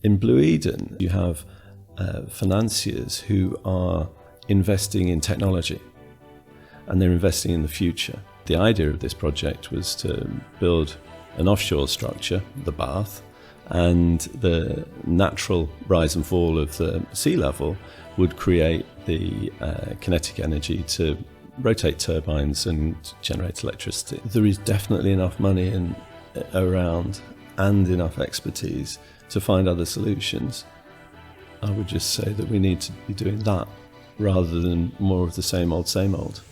In Blue Eden, you have financiers who are investing in technology, and they're investing in the future. The idea of this project was to build an offshore structure, the Bath, and the natural rise and fall of the sea level would create the kinetic energy to rotate turbines and generate electricity. There is definitely enough money around and enough expertise to find other solutions. I would just say that we need to be doing that rather than more of the same old, same old.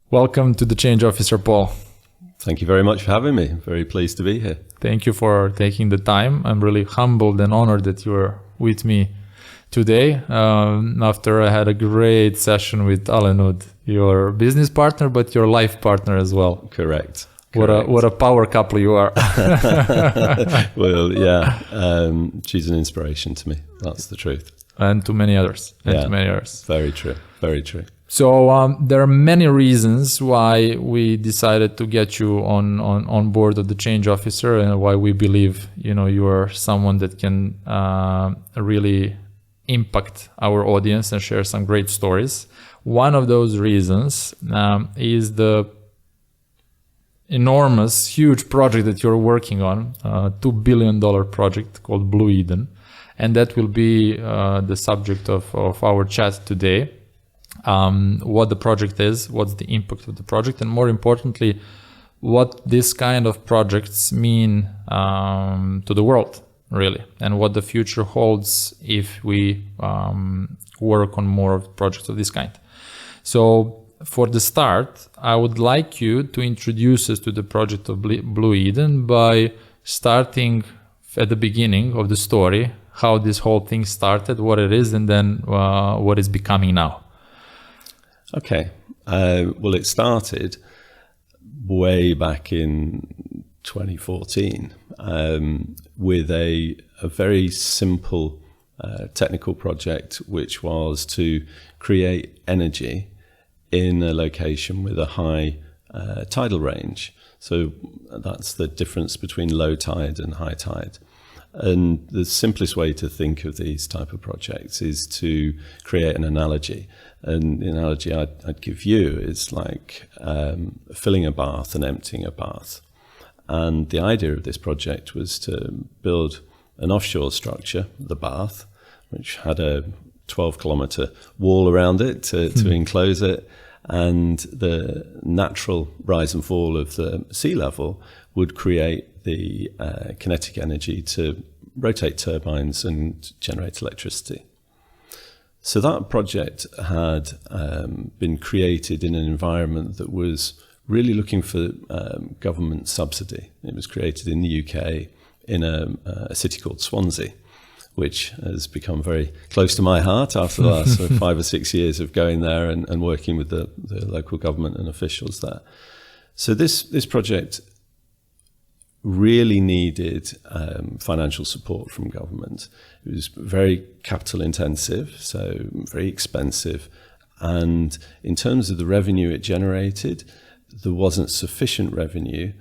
Welcome to the Change Officer, Paul. Thank you very much for having me. Very pleased to be here. Thank you for taking the time. I'm really humbled and honored that you are with me today. After I had a great session with Alenud, your business partner, but your life partner as well. Correct. What a power couple you are. Well, yeah. She's an inspiration to me. That's the truth. And to many others. Very true. Very true. So there are many reasons why we decided to get you on board of the Change Officer, and why we believe you are someone that can really impact our audience and share some great stories. One of those reasons is the enormous, huge project that you're working on, $2 billion project called Blue Eden, and that will be the subject of our chat today. What the project is, what's the impact of the project, and more importantly, what this kind of projects mean to the world, really, and what the future holds if we work on more projects of this kind. So for the start, I would like you to introduce us to the project of Blue Eden by starting at the beginning of the story, how this whole thing started, what it is, and then what it's becoming now. Okay. Well, it started way back in 2014 with a very simple technical project, which was to create energy in a location with a high tidal range. So that's the difference between low tide and high tide. And the simplest way to think of these type of projects is to create an analogy. And the analogy I'd give you is like filling a bath and emptying a bath. And the idea of this project was to build an offshore structure, the Bath, which had a 12-kilometer wall around it to enclose it. And the natural rise and fall of the sea level would create the kinetic energy to rotate turbines and generate electricity. So that project had been created in an environment that was really looking for government subsidy. It was created in the UK in a city called Swansea, which has become very close to my heart after the last 5 or 6 years of going there and working with the local government and officials there. So this project really needed financial support from government. It was very capital intensive, so very expensive. And in terms of the revenue it generated, there wasn't sufficient revenue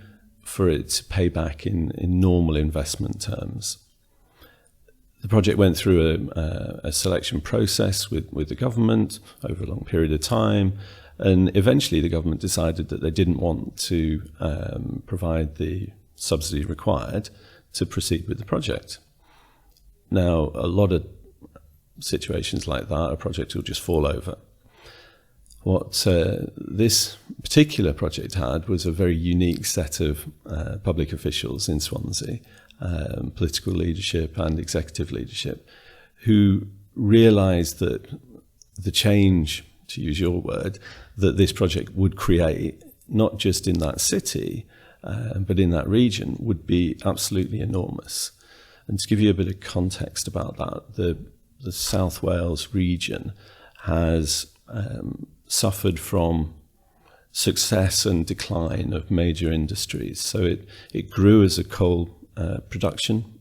for it to pay back in normal investment terms. The project went through a selection process with the government over a long period of time, and eventually the government decided that they didn't want to provide the subsidy required to proceed with the project. Now, a lot of situations like that, a project will just fall over. What this particular project had was a very unique set of public officials in Swansea, political leadership and executive leadership, who realised that the change, to use your word, that this project would create, not just in that city, but in that region, would be absolutely enormous. And to give you a bit of context about that, the South Wales region has suffered from success and decline of major industries. So it grew as a coal production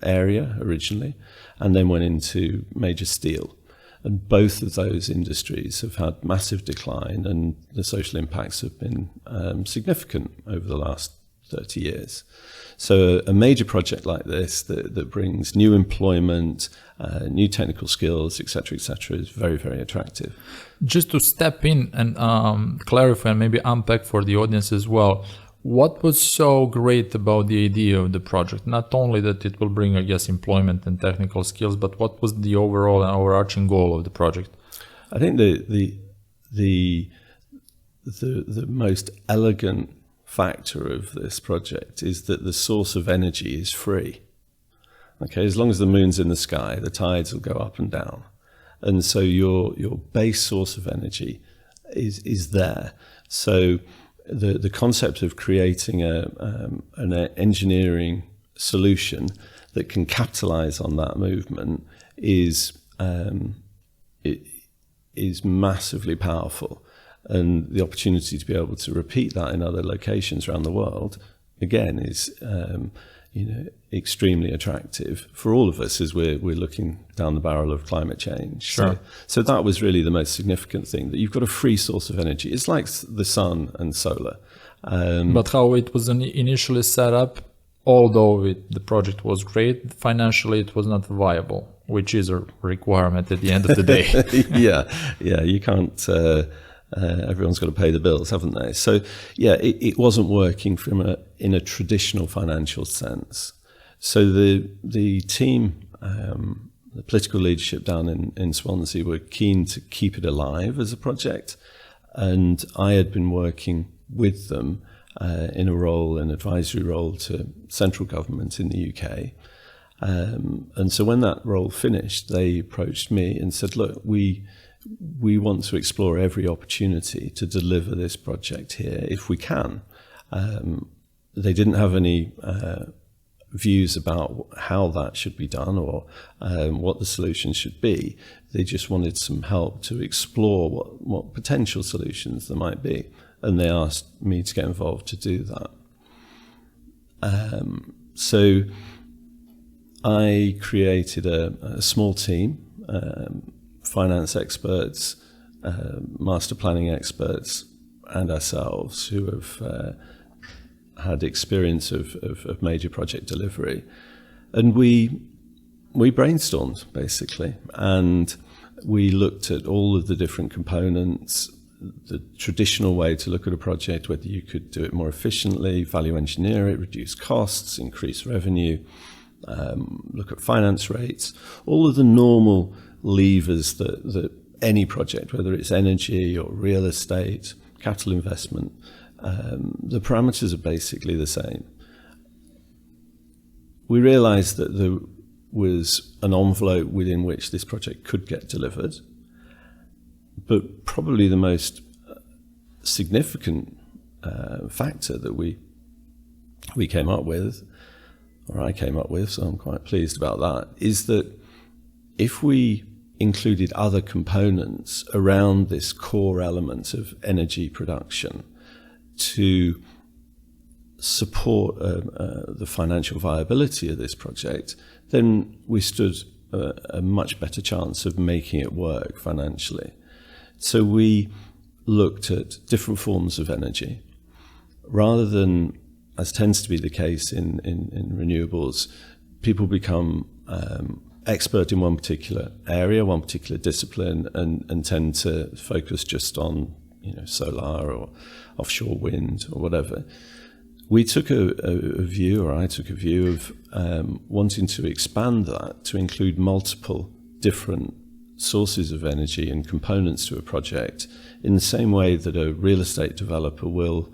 area originally, and then went into major steel. And both of those industries have had massive decline, and the social impacts have been significant over the last 30 years. So a major project like this that brings new employment, new technical skills, et cetera, is very, very attractive. Just to step in and clarify and maybe unpack for the audience as well, what was so great about the idea of the project? Not only that it will bring, I guess, employment and technical skills, but what was the overall and overarching goal of the project? I think the most elegant factor of this project is that the source of energy is free. Okay, as long as the moon's in the sky, the tides will go up and down, and so your base source of energy is there. So the concept of creating an engineering solution that can capitalize on that movement is massively powerful. And the opportunity to be able to repeat that in other locations around the world, again, is extremely attractive for all of us as we're looking down the barrel of climate change. Sure. So that was really the most significant thing, that you've got a free source of energy. It's like the sun and solar. But how it was initially set up, although the project was great, financially it was not viable, which is a requirement at the end of the day. Yeah, you can't... everyone's got to pay the bills, haven't they? So, yeah, it wasn't working in a traditional financial sense. So the team, the political leadership down in Swansea were keen to keep it alive as a project, and I had been working with them in an advisory role to central government in the UK. And so when that role finished, they approached me and said, look, we want to explore every opportunity to deliver this project here if we can. They didn't have any views about how that should be done or what the solution should be. They just wanted some help to explore what potential solutions there might be. And they asked me to get involved to do that. So I created a small team, finance experts, master planning experts, and ourselves who have had experience of major project delivery. And we brainstormed, basically, and we looked at all of the different components, the traditional way to look at a project, whether you could do it more efficiently, value engineer it, reduce costs, increase revenue, look at finance rates, all of the normal levers that any project, whether it's energy or real estate, capital investment, the parameters are basically the same. We realized that there was an envelope within which this project could get delivered, but probably the most significant factor that we came up with, or I came up with, so I'm quite pleased about that, is that if we included other components around this core element of energy production to support the financial viability of this project, then we stood a much better chance of making it work financially. So we looked at different forms of energy. Rather than, as tends to be the case in renewables, people become expert in one particular area, one particular discipline, and tend to focus just on solar or offshore wind or whatever. We took a view, or I took a view of wanting to expand that to include multiple different sources of energy and components to a project, in the same way that a real estate developer will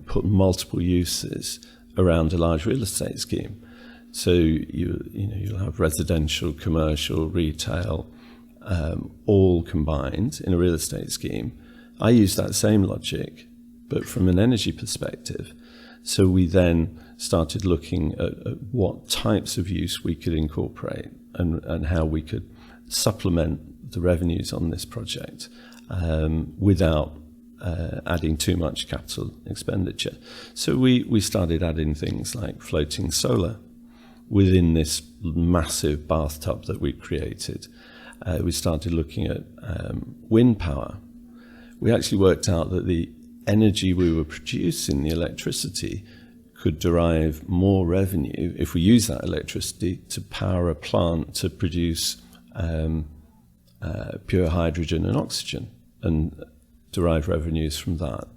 put multiple uses around a large real estate scheme. So you'll have residential, commercial, retail, all combined in a real estate scheme. I use that same logic, but from an energy perspective. So we then started looking at what types of use we could incorporate and how we could supplement the revenues on this project without adding too much capital expenditure. So we started adding things like floating solar within this massive bathtub that we created. We started looking at wind power. We actually worked out that the energy we were producing, the electricity, could derive more revenue if we use that electricity to power a plant to produce pure hydrogen and oxygen and derive revenues from that.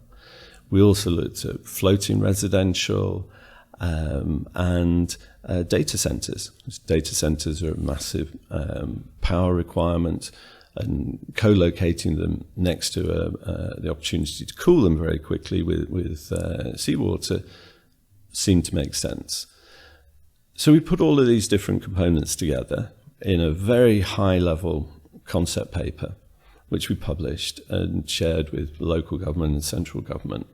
We also looked at floating residential and data centers. Data centers are a massive power requirement, and co-locating them next to the opportunity to cool them very quickly with seawater seemed to make sense. So we put all of these different components together in a very high-level concept paper, which we published and shared with local government and central government.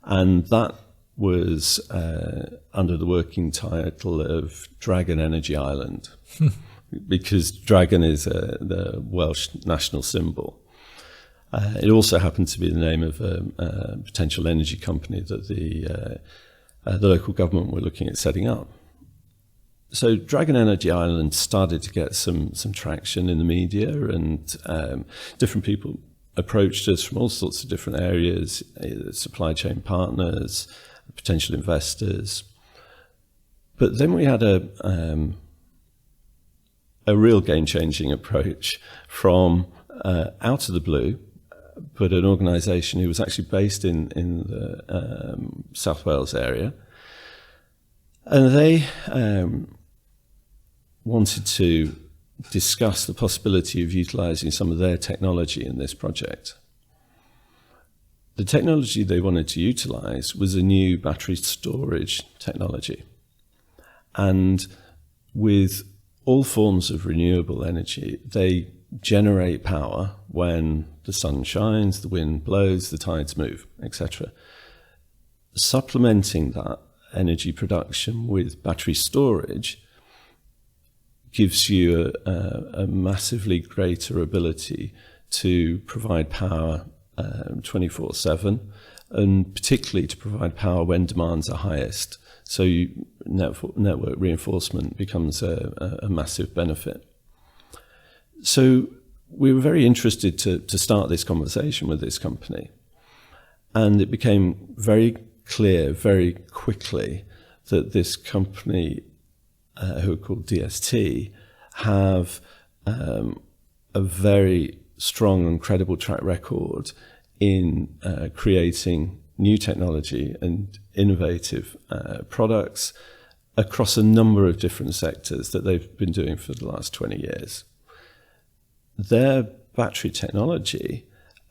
And that was under the working title of Dragon Energy Island, because dragon is the Welsh national symbol. It also happened to be the name of a potential energy company that the local government were looking at setting up. So Dragon Energy Island started to get some traction in the media, and different people approached us from all sorts of different areas, supply chain partners, potential investors. But then we had a real game-changing approach from out of the blue, but an organisation who was actually based in the South Wales area. And they wanted to discuss the possibility of utilising some of their technology in this project. The technology they wanted to utilise was a new battery storage technology. And with all forms of renewable energy, they generate power when the sun shines, the wind blows, the tides move, etc. Supplementing that energy production with battery storage gives you a massively greater ability to provide power 24/7, and particularly to provide power when demands are highest. So network reinforcement becomes a massive benefit. So we were very interested to start this conversation with this company. And it became very clear very quickly that this company, who are called DST, have a very strong and credible track record in creating new technology and innovative products across a number of different sectors that they've been doing for the last 20 years. Their battery technology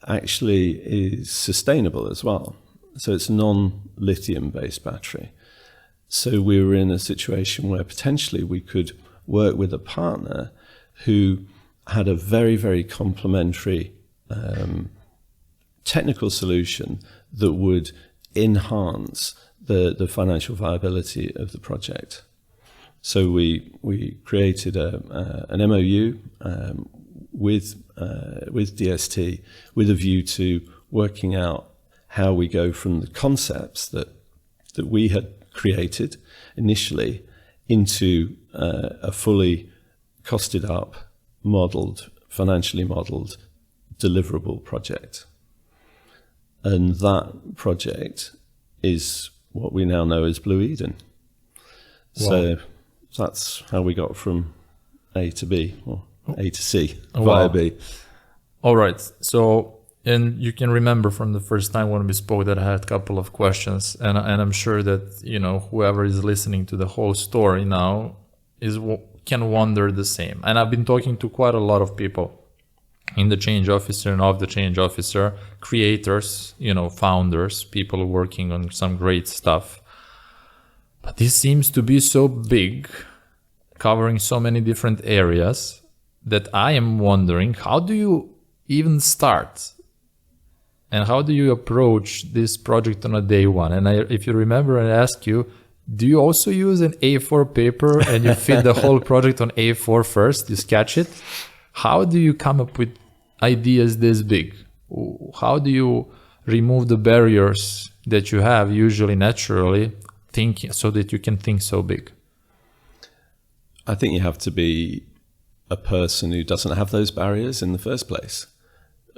actually is sustainable as well. So it's a non-lithium based battery. So we were in a situation where potentially we could work with a partner who had a very, very complementary technical solution that would enhance the financial viability of the project. So we created an MOU with DST with a view to working out how we go from the concepts that we had created initially into a fully costed up, financially modeled, deliverable project. And that project is what we now know as Blue Eden. Wow. So that's how we got from A to B, or A to C via B. All right. So, and you can remember from the first time when we spoke that I had a couple of questions, and I'm sure that, you know, whoever is listening to the whole story now can wonder the same. And I've been talking to quite a lot of people in the change officer and of the change officer, creators, you know, founders, people working on some great stuff. But this seems to be so big, covering so many different areas, that I am wondering, how do you even start? And how do you approach this project on a day one? And if you remember, I asked you, do you also use an A4 paper and you fit the whole project on A4 first, you sketch it? How do you come up with ideas this big? How do you remove the barriers that you have usually naturally thinking, so that you can think so big? I think you have to be a person who doesn't have those barriers in the first place,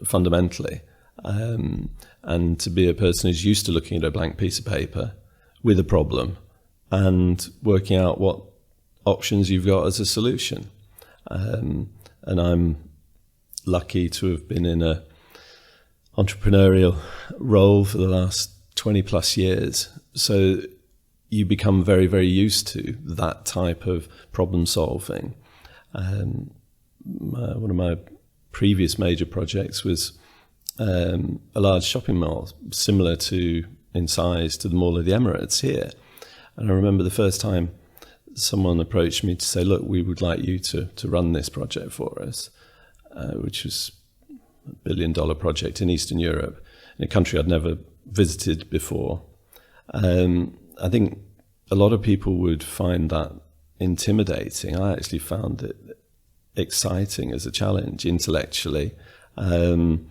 fundamentally. And to be a person who's used to looking at a blank piece of paper with a problem and working out what options you've got as a solution. And I'm lucky to have been in a entrepreneurial role for the last 20 plus years. So you become very, very used to that type of problem solving. One of my previous major projects was a large shopping mall, similar to in size to the Mall of the Emirates here. And I remember the first time someone approached me to say, look, we would like you to run this project for us, which was $1 billion project in Eastern Europe, in a country I'd never visited before. I think a lot of people would find that intimidating. I actually found it exciting as a challenge intellectually and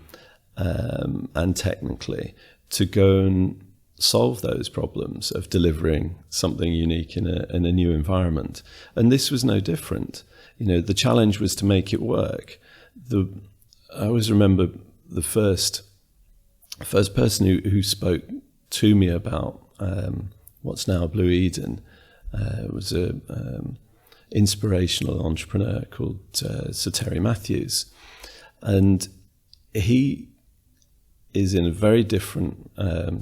technically to go and solve those problems of delivering something unique in a new environment. And this was no different. The challenge was to make it work. I always remember the first person who spoke to me about what's now Blue Eden was a inspirational entrepreneur called Sir Terry Matthews, and he is in a very different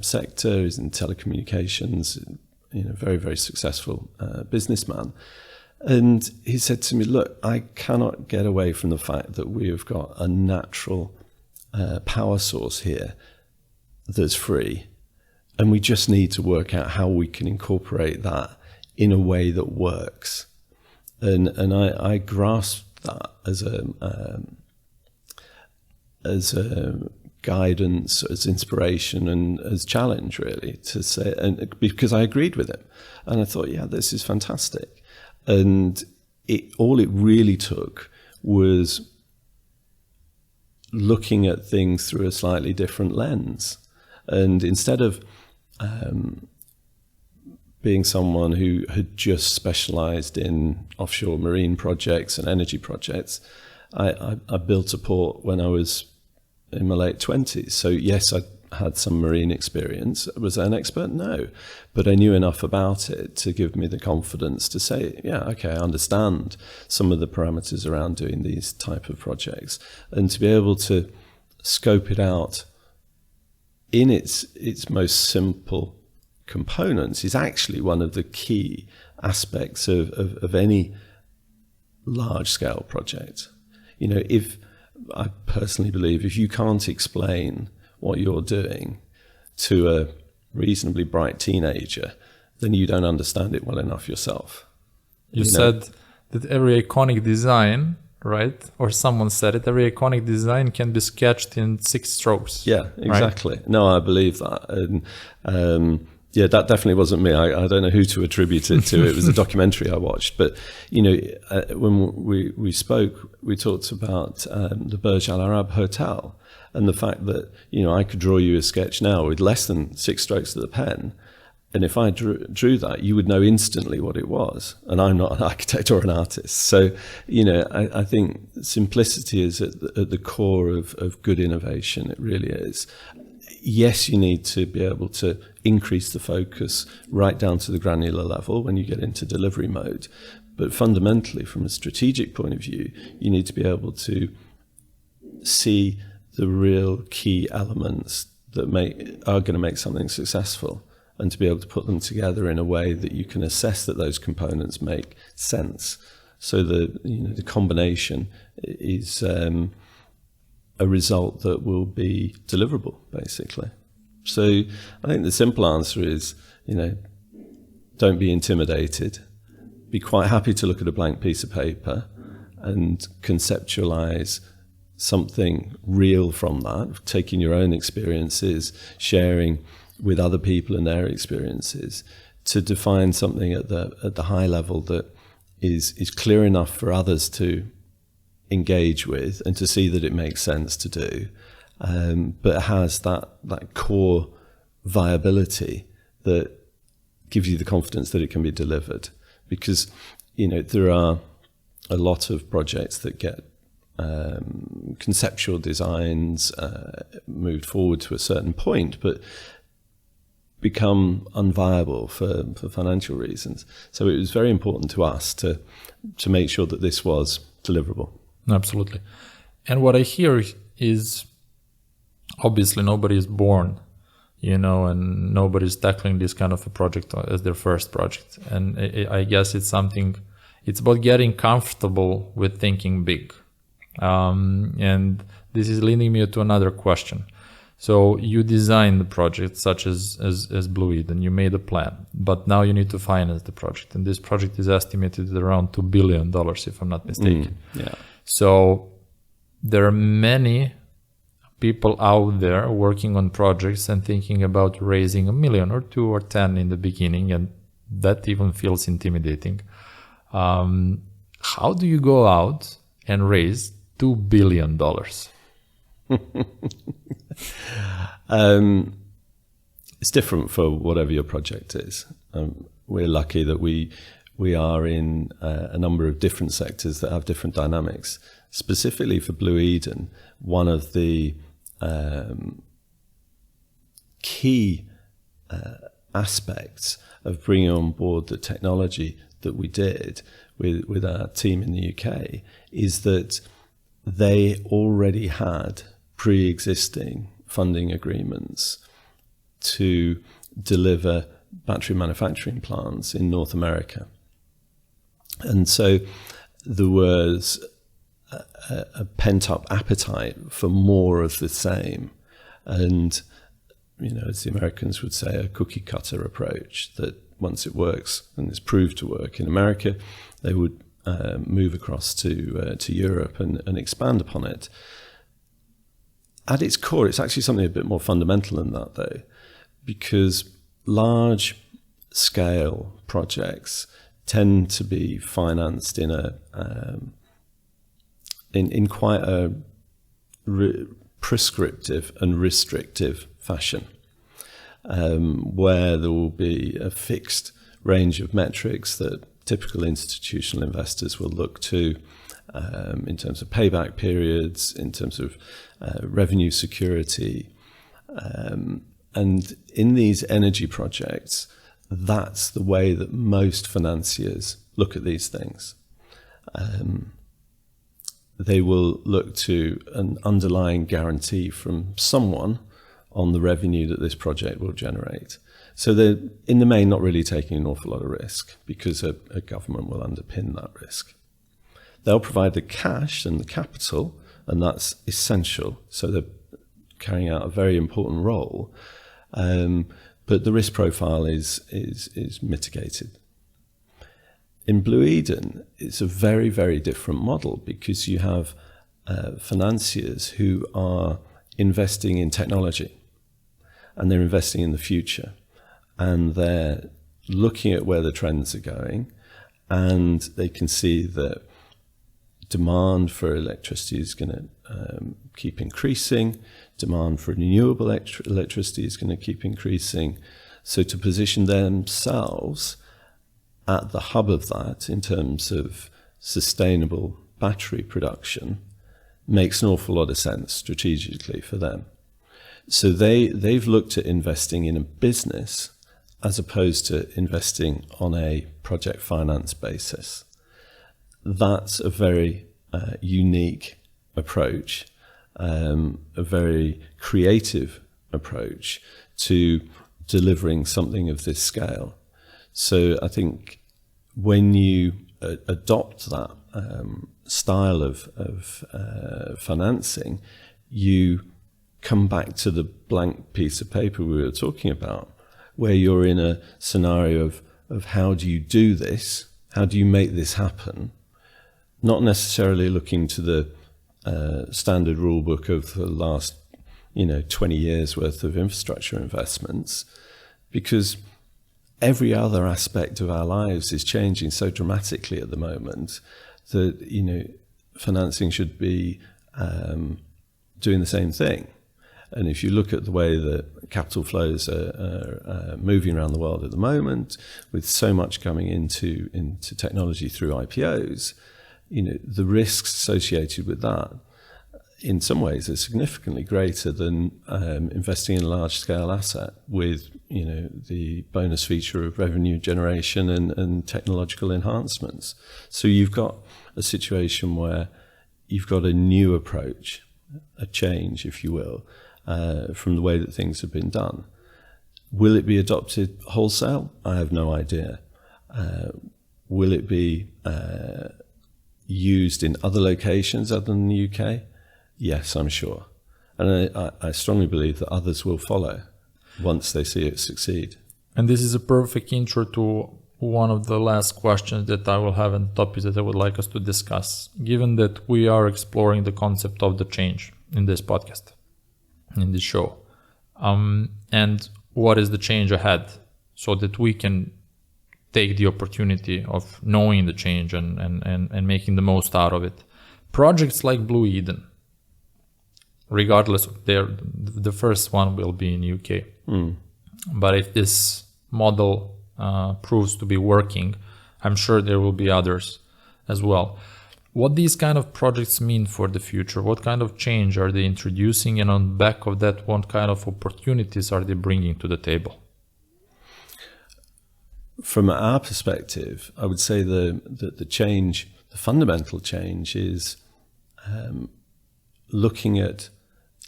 sector. He's in telecommunications, very, very successful businessman. And he said to me, look, I cannot get away from the fact that we have got a natural power source here that's free. And we just need to work out how we can incorporate that in a way that works. And I grasped that as a guidance, as inspiration, and as challenge, really, to say, and because I agreed with him. And I thought, yeah, this is fantastic. And all it really took was looking at things through a slightly different lens. And instead of being someone who had just specialized in offshore marine projects and energy projects, I built a port when I was in my late 20s. So yes, I had some marine experience. Was I an expert? No. But I knew enough about it to give me the confidence to say, yeah, okay, I understand some of the parameters around doing these type of projects. And to be able to scope it out in its most simple components is actually one of the key aspects of any large-scale project. If I personally believe if you can't explain what you're doing to a reasonably bright teenager, then you don't understand it well enough yourself. You said that every iconic design, right? Or someone said it, every iconic design can be sketched in 6 strokes. Yeah, exactly. Right? No, I believe that. And yeah, that definitely wasn't me. I don't know who to attribute it to. It was a documentary I watched. But, when we spoke, we talked about the Burj Al Arab Hotel and the fact that, I could draw you a sketch now with less than 6 strokes of the pen. And if I drew that, you would know instantly what it was. And I'm not an architect or an artist. So, I think simplicity is at the core of good innovation. It really is. Yes, you need to be able to increase the focus right down to the granular level when you get into delivery mode. But fundamentally, from a strategic point of view, you need to be able to see the real key elements that are going to make something successful, and to be able to put them together in a way that you can assess that those components make sense. So the combination is a result that will be deliverable, basically. So I think the simple answer is, don't be intimidated. Be quite happy to look at a blank piece of paper and conceptualize something real from that, taking your own experiences, sharing with other people and their experiences, to define something at the high level that is clear enough for others to engage with and to see that it makes sense to do, but has that core viability that gives you the confidence that it can be delivered. Because there are a lot of projects that get conceptual designs moved forward to a certain point, but become unviable for financial reasons. So it was very important to us to make sure that this was deliverable. Absolutely. And what I hear is, obviously nobody is born, and nobody's tackling this kind of a project as their first project. And I guess it's about getting comfortable with thinking big. And this is leading me to another question. So you designed the project such as Blue Eden, you made a plan, but now you need to finance the project. And this project is estimated at around $2 billion, if I'm not mistaken. Yeah. So there are many people out there working on projects and thinking about raising $1 million or 2 or 10 in the beginning, and that even feels intimidating. How do you go out and raise $2 billion? It's different for whatever your project is. We're lucky that we are in a number of different sectors that have different dynamics. Specifically for Blue Eden, one of the key aspects of bringing on board the technology that we did with our team in the UK is that they already had pre-existing funding agreements to deliver battery manufacturing plants in North America. And so there was a pent-up appetite for more of the same. And, as the Americans would say, a cookie-cutter approach that once it works and is proved to work in America, they would move across to Europe and expand upon it. At its core, it's actually something a bit more fundamental than that, though, because large-scale projects tend to be financed in in quite a prescriptive and restrictive fashion, where there will be a fixed range of metrics that typical institutional investors will look to in terms of payback periods, in terms of revenue security. And in these energy projects, that's the way that most financiers look at these things. They will look to an underlying guarantee from someone on the revenue that this project will generate. So they're, in the main, not really taking an awful lot of risk because a government will underpin that risk. They'll provide the cash and the capital, and that's essential. So they're carrying out a very important role. But the risk profile is mitigated. In Blue Eden, it's a very, very different model because you have financiers who are investing in technology and they're investing in the future and they're looking at where the trends are going, and they can see that demand for electricity is going to keep increasing. Demand for renewable electricity is going to keep increasing. So to position themselves at the hub of that in terms of sustainable battery production makes an awful lot of sense strategically for them. So they've looked at investing in a business as opposed to investing on a project finance basis. That's a very unique approach, a very creative approach to delivering something of this scale. So I think when you adopt that style of financing, you come back to the blank piece of paper we were talking about, where you're in a scenario of how do you do this? How do you make this happen? Not necessarily looking to the standard rule book of the last 20 years worth of infrastructure investments, because every other aspect of our lives is changing so dramatically at the moment that financing should be doing the same thing. And if you look at the way that capital flows are moving around the world at the moment, with so much coming into technology through IPOs, the risks associated with that in some ways are significantly greater than investing in a large scale asset with the bonus feature of revenue generation and technological enhancements. So you've got a situation where you've got a new approach, a change, if you will, from the way that things have been done. Will it be adopted wholesale? I have no idea. Will it be used in other locations other than the UK? Yes, I'm sure. And I strongly believe that others will follow once they see it succeed. And this is a perfect intro to one of the last questions that I will have and topics that I would like us to discuss, given that we are exploring the concept of the change in this podcast, in this show. And what is the change ahead, so that we can take the opportunity of knowing the change and making the most out of it. Projects like Blue Eden, regardless of the first one will be in UK. But if this model proves to be working, I'm sure there will be others as well. What these kind of projects mean for the future? What kind of change are they introducing? And on the back of that, what kind of opportunities are they bringing to the table? From our perspective, I would say the change, the fundamental change, is looking at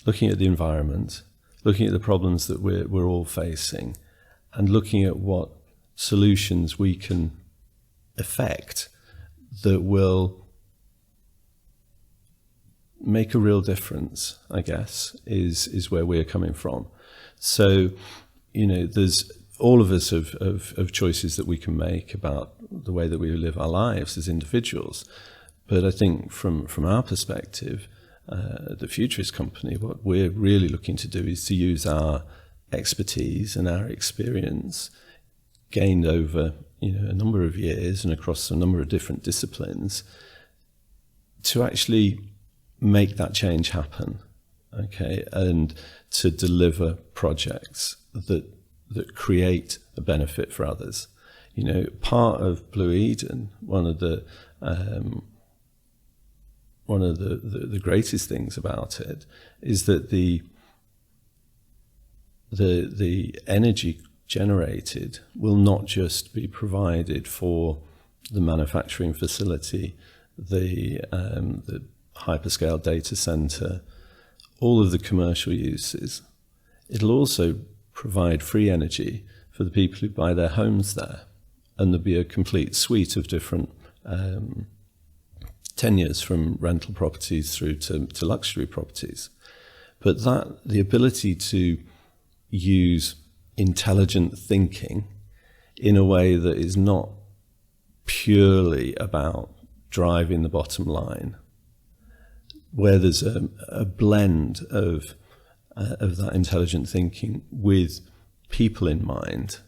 the environment, looking at the problems that we're all facing, and looking at what solutions we can effect that will make a real difference, I guess, is where we're coming from. So, there's all of us have choices that we can make about the way that we live our lives as individuals. But I think from our perspective, the Futurist company, what we're really looking to do is to use our expertise and our experience gained over a number of years and across a number of different disciplines to actually make that change happen, okay, and to deliver projects that create a benefit for others. Part of Blue Eden, one of the greatest things about it is that the energy generated will not just be provided for the manufacturing facility, the hyperscale data center, all of the commercial uses. It'll also provide free energy for the people who buy their homes there, and there'll be a complete suite of different tenures, from rental properties through to luxury properties. But the ability to use intelligent thinking in a way that is not purely about driving the bottom line, where there's a blend of that intelligent thinking with people in mind,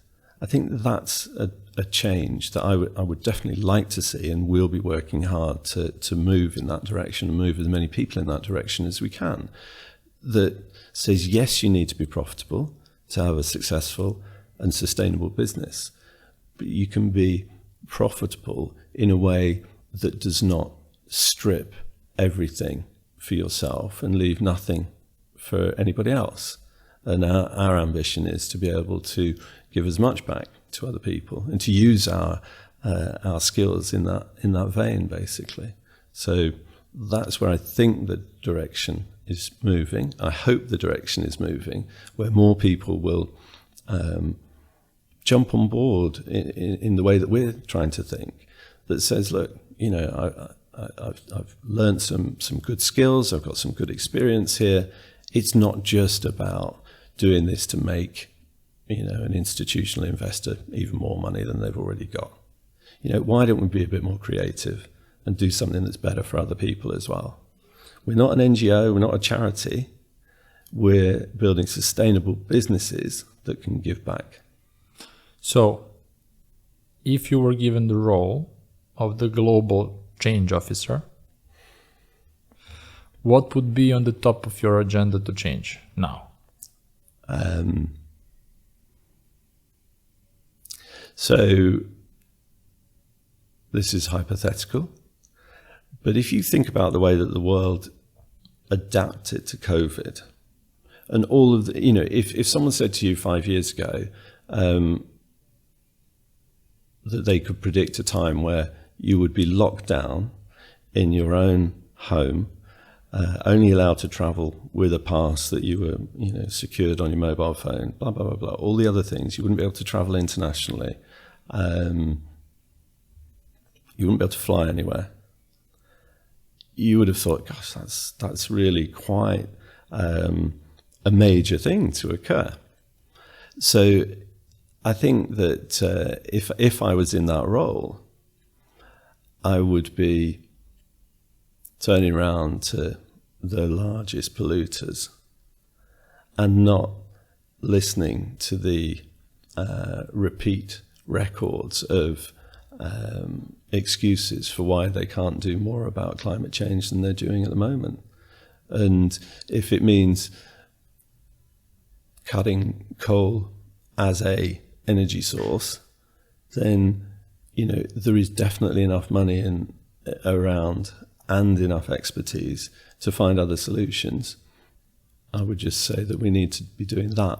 I think that's a change that I would definitely like to see, and we'll be working hard to move in that direction and move as many people in that direction as we can. That says, yes, you need to be profitable to have a successful and sustainable business, but you can be profitable in a way that does not strip everything for yourself and leave nothing for anybody else. And our ambition is to be able to give as much back to other people and to use our skills in that vein, basically. So that's where I think the direction is moving. I hope the direction is moving, where more people will jump on board in the way that we're trying to think, that says, look, I've learned some good skills, I've got some good experience here. It's not just about doing this to make an institutional investor even more money than they've already got. Why don't we be a bit more creative and do something that's better for other people as well? We're not an NGO, we're not a charity. We're building sustainable businesses that can give back. So, if you were given the role of the global change officer, what would be on the top of your agenda to change now? So this is hypothetical, but if you think about the way that the world adapted to COVID And all of the, you know, if someone said to you 5 years ago that they could predict a time where you would be locked down in your own home, only allowed to travel with a pass that you were, you know, secured on your mobile phone, blah, blah, blah, blah, all the other things, you wouldn't be able to travel internationally, you wouldn't be able to fly anywhere, you would have thought, gosh, that's really quite a major thing to occur. So I think that if I was in that role, I would be turning around to the largest polluters and not listening to the repeat records of excuses for why they can't do more about climate change than they're doing at the moment. And if it means cutting coal as a energy source, then, you know, there is definitely enough money around and enough expertise to find other solutions. I would just say that we need to be doing that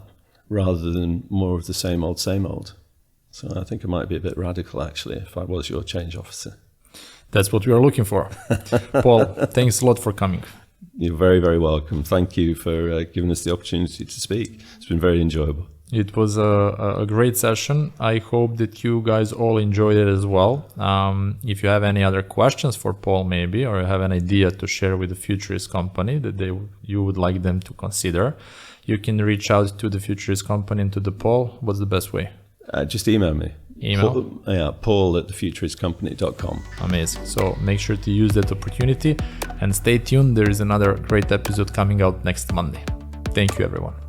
rather than more of the same old, same old. So I think I might be a bit radical, actually, if I was your change officer. That's what we are looking for. Paul, thanks a lot for coming. You're very, very welcome. Thank you for giving us the opportunity to speak. It's been very enjoyable. It was a great session. I hope that you guys all enjoyed it as well. If you have any other questions for Paul maybe, or you have an idea to share with the Futurist company that you would like them to consider, you can reach out to the Futurist company and to the Paul. What's the best way? Just email me. Email? Paul at thefuturistcompany.com. Amazing. So make sure to use that opportunity and stay tuned. There is another great episode coming out next Monday. Thank you, everyone.